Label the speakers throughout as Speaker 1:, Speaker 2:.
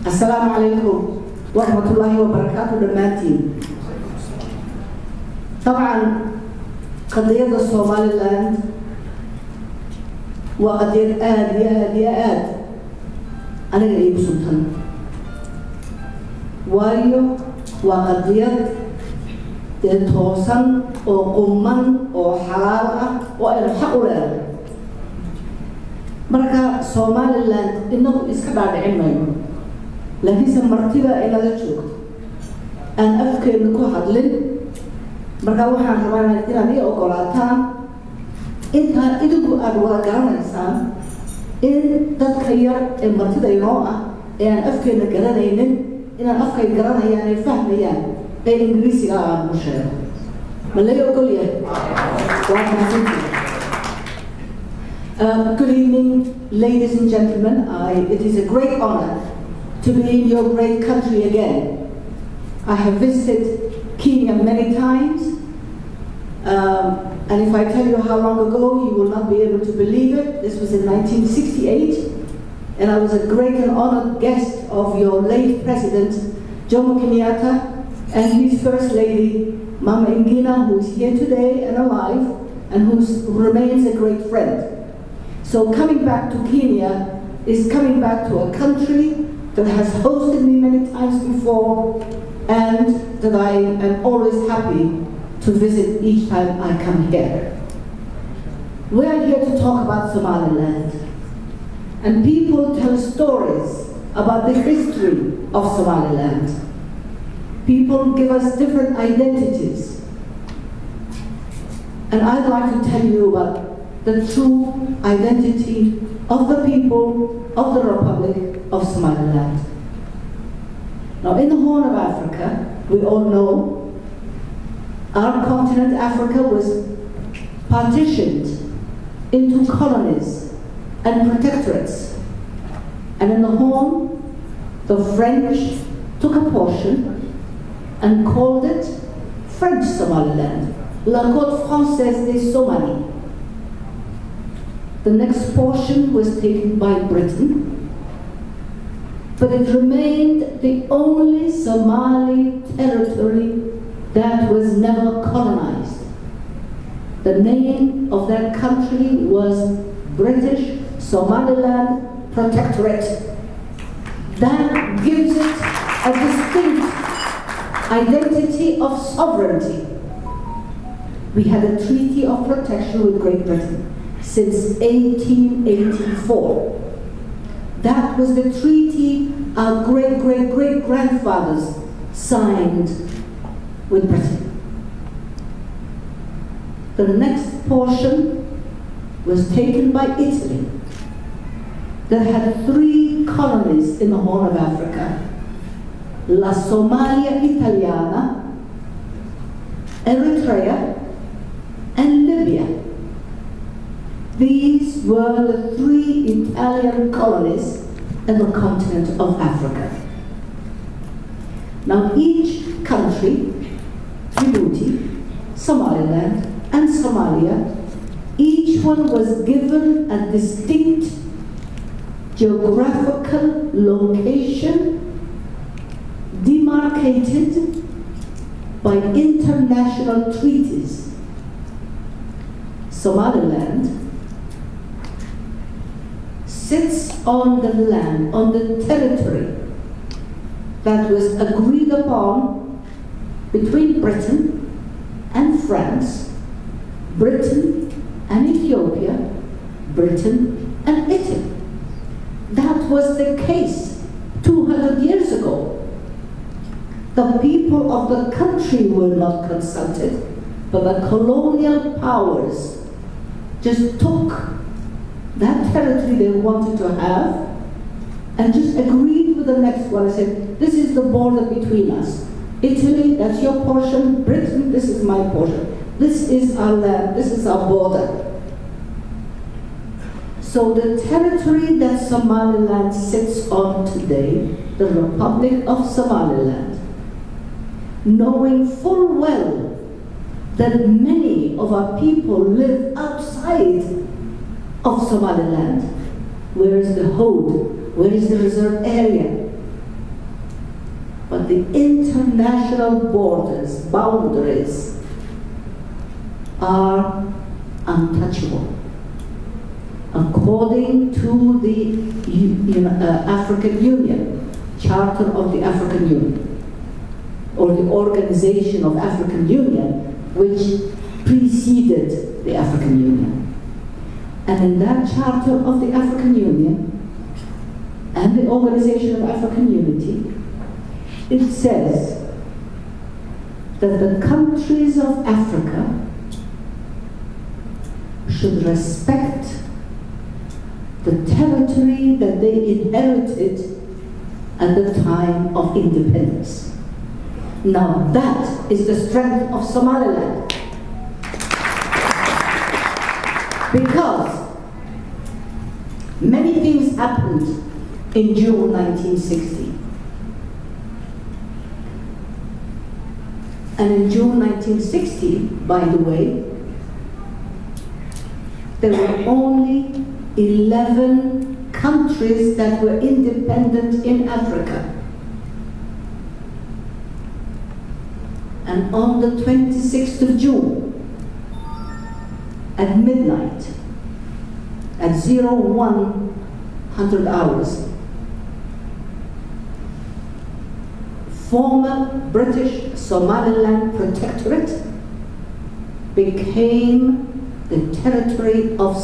Speaker 1: السلام عليكم ورحمة الله وبركاته دماتين. طبعا قضية Soomaaliland وقضية آد أنا قريب سلطان وايو وقضية توصل أو قمان أو حلالة وإلى حق ولا مركا Soomaaliland إنه إسكبار عمله لكن سمرتبة إلى الشوك أن أفكر إنكو هادلين مركا وحان ربنا إلى أقولاتان إنها إدوكو أدوار قرانيسان إن تتخير المرتبة إنوعة أن أفكر نقرانيين إن أفكر قرانيين فهميان أي إنجليسي قاعد مشاهد من لا يقول لي good evening, ladies and gentlemen. It is a great honor to be in your great country again. I have visited Kenya many times, and if I tell you how long ago, you will not be able to believe it. This was in 1968, and I was a great and honored guest of your late President, Jomo Kenyatta, and his First Lady, Mama Ngina, who is here today and alive, and who remains a great friend. So coming back to Kenya is coming back to a country that has hosted me many times before, and that I am always happy to visit each time I come here. We are here to talk about Somaliland, and people tell stories about the history of Somaliland. People give us different identities, and I'd like to tell you about the true identity of the people of the Republic of Somaliland. Now, in the Horn of Africa, we all know our continent, Africa, was partitioned into colonies and protectorates. And in the Horn, the French took a portion and called it French Somaliland, la Côte Française des Somalie. The next portion was taken by Britain, but it remained the only Somali territory that was never colonized. The name of that country was British Somaliland Protectorate. That gives it a distinct identity of sovereignty. We had a treaty of protection with Great Britain since 1884. That was the treaty our great-great-great-grandfathers signed with Britain. The next portion was taken by Italy, that had 3 colonies in the Horn of Africa: La Somalia Italiana, Eritrea, and Libya. These were the 3 Italian colonies in the continent of Africa. Now each country, Djibouti, Somaliland, and Somalia, each one was given a distinct geographical location demarcated by international treaties. Somaliland sits on the land, on the territory that was agreed upon between Britain and France, Britain and Ethiopia, Britain and Italy. That was the case 200 years ago. The people of the country were not consulted, but the colonial powers just took that territory they wanted to have and just agreed with the next one and said, this is the border between us. Italy, that's your portion. Britain, this is my portion. This is our land, this is our border. So the territory that Somaliland sits on today, the Republic of Somaliland, knowing full well that many of our people live outside of Somaliland. Where is the Hode? Where is the reserve area? the international boundaries are untouchable. According to the African Union, Charter of the African Union, or the Organization of African Union, which preceded the African Union. And in that Charter of the African Union and the Organization of African Unity, it says that the countries of Africa should respect the territory that they inherited at the time of independence. Now that is the strength of Somaliland. Because many things happened in June 1960. And in June 1960, by the way, there were only 11 countries that were independent in Africa. And on the 26th of June, at midnight, at 0100 hours, former British Somaliland Protectorate became the territory of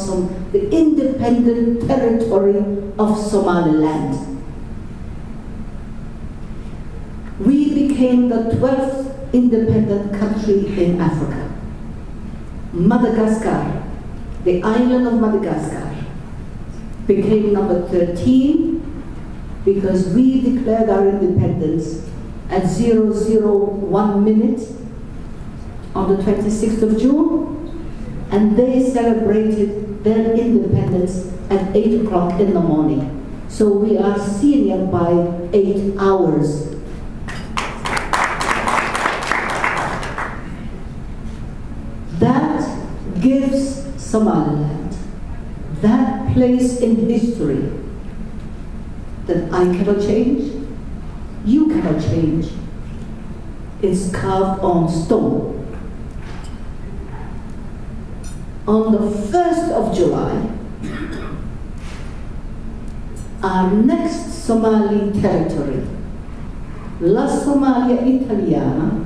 Speaker 1: the independent territory of Somaliland. We became the 12th independent country in Africa. Madagascar, the island of Madagascar, became number 13 because we declared our independence at 001 minute on the 26th of June, and they celebrated their independence at 8 o'clock in the morning. So we are senior by 8 hours. That gives Somaliland that place in history that I cannot change, you cannot change. It's carved on stone. On the 1st of July, our next Somali territory, La Somalia Italiana,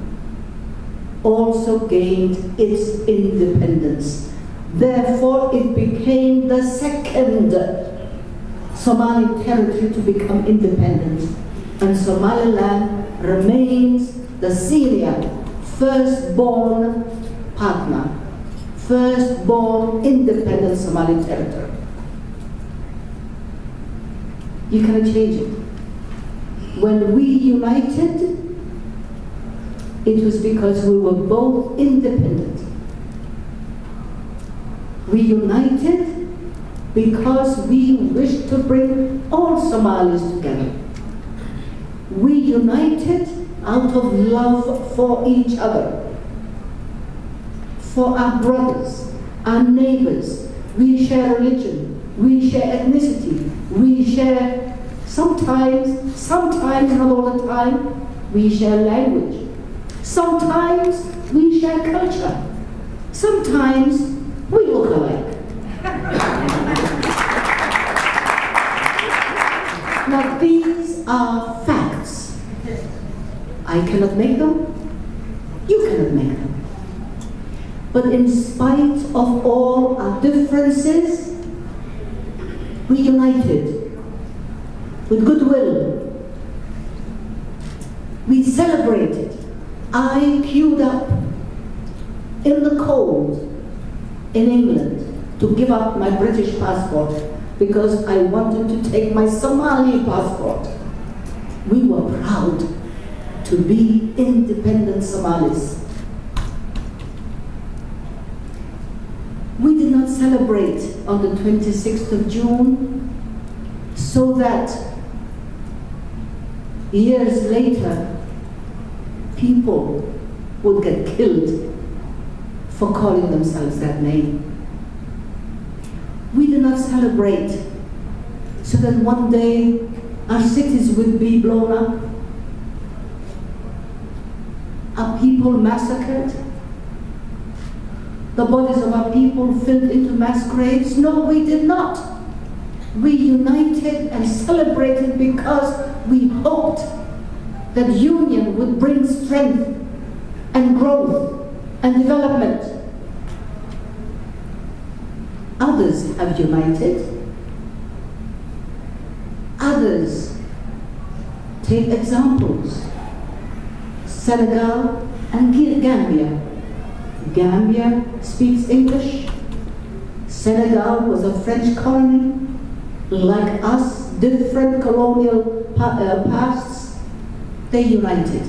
Speaker 1: also gained its independence. Therefore, it became the second Somali territory to become independent. And Somaliland remains the senior, firstborn partner, firstborn independent Somali territory. You cannot change it. When we united, it was because we were both independent. We united because we wished to bring all Somalis together. We united out of love for each other, for our brothers, our neighbors. We share religion, we share ethnicity, we share sometimes, not all the time, we share language. Sometimes we share culture. Sometimes we look alike. Now these are facts. I cannot make them. You cannot make them. But in spite of all our differences, we united with goodwill. We celebrated. I queued up in the cold in England to give up my British passport because I wanted to take my Somali passport. We were proud to be independent Somalis. We did not celebrate on the 26th of June so that years later people would get killed for calling themselves that name. We did not celebrate so that one day our cities would be blown up. Are people massacred? The bodies of our people filled into mass graves? No, we did not. We united and celebrated because we hoped that union would bring strength and growth and development. Others have united. Others, take examples. Senegal and Gambia. Gambia speaks English. Senegal was a French colony. Like us, different colonial pasts, they united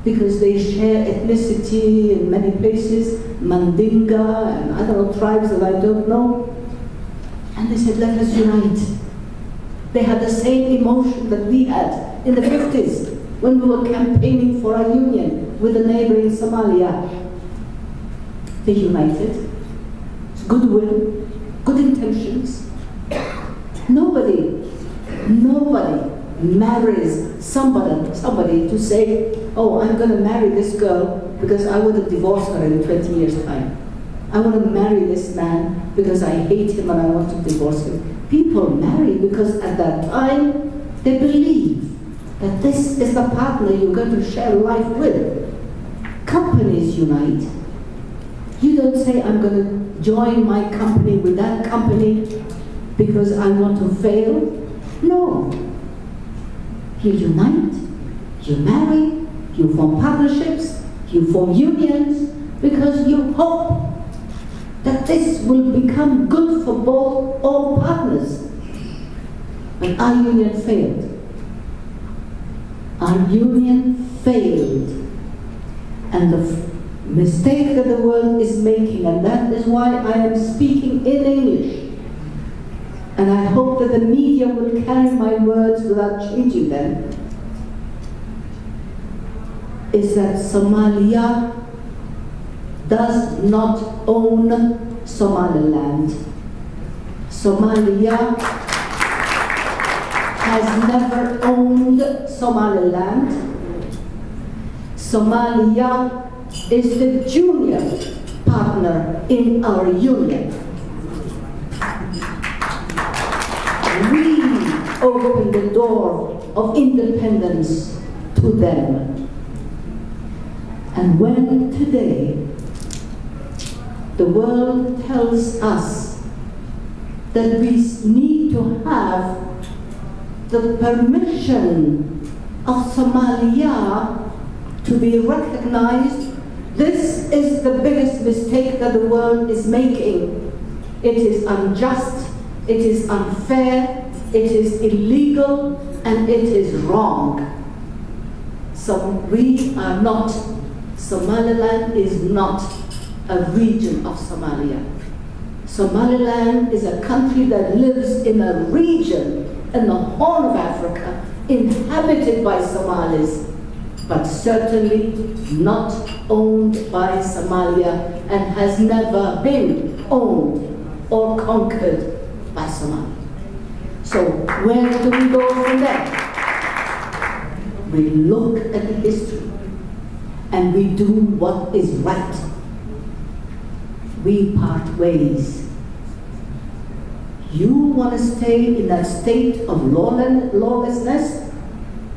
Speaker 1: because they share ethnicity in many places, Mandinga and other tribes that I don't know. And they said, let us unite. They had the same emotion that we had in the 50s when we were campaigning for our union with the neighboring Soomaaliya. They united. It's goodwill, good intentions. Nobody marries somebody to say, oh, I'm going to marry this girl because I want to divorce her in 20 years' time. I want to marry this man because I hate him and I want to divorce him. People marry because at that time they believe that this is the partner you're going to share life with. Companies unite. You don't say, I'm going to join my company with that company because I want to fail. No. You unite, you marry, you form partnerships, you form unions, because you hope that this will become good for all partners. But our union failed. Our union failed. And the mistake that the world is making, and that is why I am speaking in English, and I hope that the media will carry my words without changing them, is that Somalia does not own Somaliland. Somalia has never owned Somaliland. Somalia is the junior partner in our union. We opened the door of independence to them. And when today the world tells us that we need to have the permission of Somalia to be recognized, this is the biggest mistake that the world is making. It is unjust, it is unfair, it is illegal, and it is wrong. So we are not, Somaliland is not a region of Somalia. Somaliland is a country that lives in a region in the Horn of Africa, inhabited by Somalis, but certainly not owned by Somalia, and has never been owned or conquered by Somalia. So where do we go from there? We look at the history and we do what is right. We part ways. You want to stay in that state of lawlessness?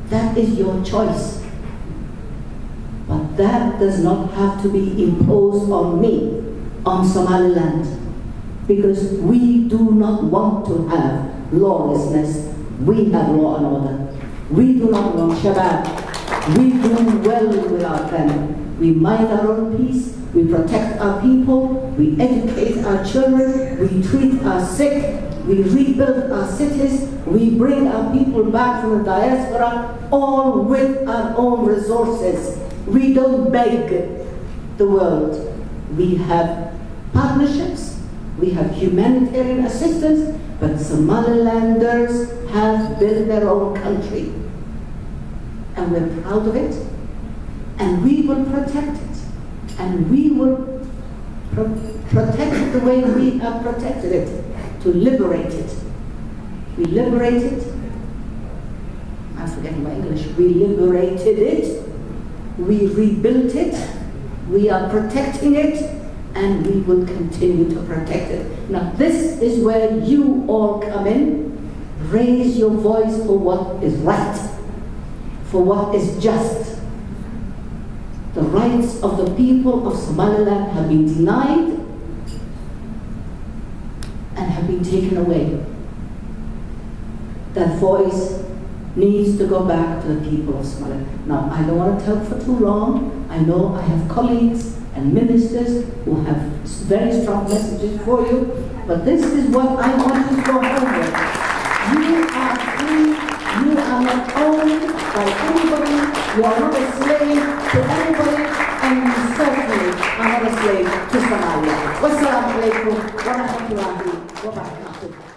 Speaker 1: That is your choice. But that does not have to be imposed on me, on Somaliland, because we do not want to have lawlessness. We have law and order. We do not want Shabaab. We do well without them. We mind our own peace. We protect our people, we educate our children, we treat our sick, we rebuild our cities, we bring our people back from the diaspora, all with our own resources. We don't beg the world. We have partnerships, we have humanitarian assistance, but Somalilanders have built their own country. And we're proud of it, and we will protect it. And we will protect it the way we have protected it, to liberate it. We liberated, I'm forgetting my English, we liberated it We rebuilt it, we are protecting it, and we will continue to protect it. Now, this is where you all come in. Raise your voice for what is right, for what is just. The rights of the people of Somaliland have been denied and have been taken away. That voice needs to go back to the people of Soomaaliland. Now, I don't want to talk for too long. I know I have colleagues and ministers who have very strong messages for you, but this is what I want you to go home with. You are free. You are not owned by anybody. You are not a slave to anybody, and you certainly are not a slave to Somalia. Wassalamu alaikum wa rahmatullahi wa barakatuh.